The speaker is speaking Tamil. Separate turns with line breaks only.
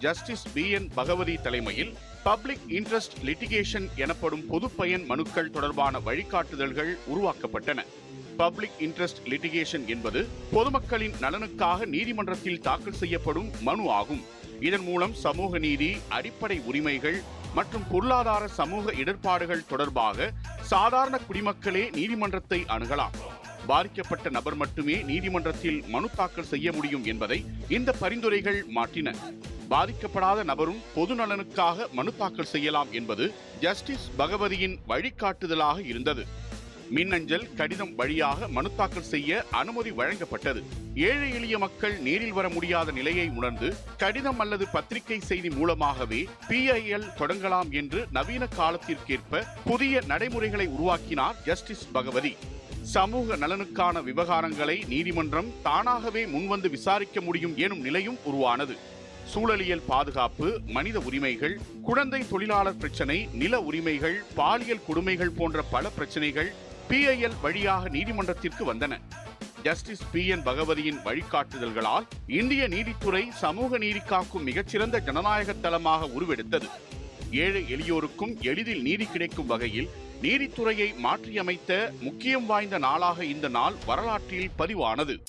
ஜஸ்டிஸ் BN பகவதி தலைமையில் பப்ளிக் இன்ட்ரெஸ்ட் லிட்டிகேஷன் எனப்படும் பொதுப்பயன் மனுக்கள் தொடர்பான வழிகாட்டுதல்கள் உருவாக்கப்பட்டன. பப்ளிக் இன்ட்ரெஸ்ட் லிட்டிகேஷன் என்பது பொதுமக்களின் நலனுக்காக நீதிமன்றத்தில் தாக்கல் செய்யப்படும் மனு ஆகும். இதன் மூலம் சமூக நீதி, அடிப்படை உரிமைகள் மற்றும் பொருளாதார சமூக இடர்பாடுகள் தொடர்பாக சாதாரண குடிமக்களே நீதிமன்றத்தை அணுகலாம். பாதிக்கப்பட்ட நபர் மட்டுமே நீதிமன்றத்தில் மனு தாக்கல் செய்ய முடியும் என்பதை இந்த பரிந்துரைகள் மாற்றின. பாதிக்கப்படாத நபரும் பொது நலனுக்காக மனு தாக்கல் செய்யலாம் என்பது ஜஸ்டிஸ் பகவதியின் வழிகாட்டுதலாக இருந்தது. மின்னஞ்சல், கடிதம் வழியாக மனு தாக்கல் செய்ய அனுமதி வழங்கப்பட்டது. ஏழை எளிய மக்கள் நேரில் வர முடியாத நிலையை உணர்ந்து கடிதம் அல்லது பத்திரிகை செய்தி மூலமாகவே PIL தொடங்கலாம் என்று நவீன காலத்திற்கேற்ப புதிய நடைமுறைகளை உருவாக்கினார் ஜஸ்டிஸ் பகவதி. சமூக நலனுக்கான விவகாரங்களை நீதிமன்றம் தானாகவே முன்வந்து விசாரிக்க முடியும் எனும் நிலையும் உருவானது. சூழலியல் பாதுகாப்பு, மனித உரிமைகள், குழந்தை தொழிலாளர் பிரச்சினை, நில உரிமைகள், பாலியல் கொடுமைகள் போன்ற பல பிரச்சனைகள் PIL வழியாக நீதிமன்றத்திற்கு வந்தன. ஜஸ்டிஸ் PN பகவதியின் வழிகாட்டுதல்களால் இந்திய நீதித்துறை சமூக நீதி காக்கும் மிகச்சிறந்த ஜனநாயக தளமாக உருவெடுத்தது. ஏழை எளியோருக்கும் எளிதில் நீதி கிடைக்கும் வகையில் நீதித்துறையை மாற்றியமைத்த முக்கியம் வாய்ந்த நாளாக இந்த நாள் வரலாற்றில் பதிவானது.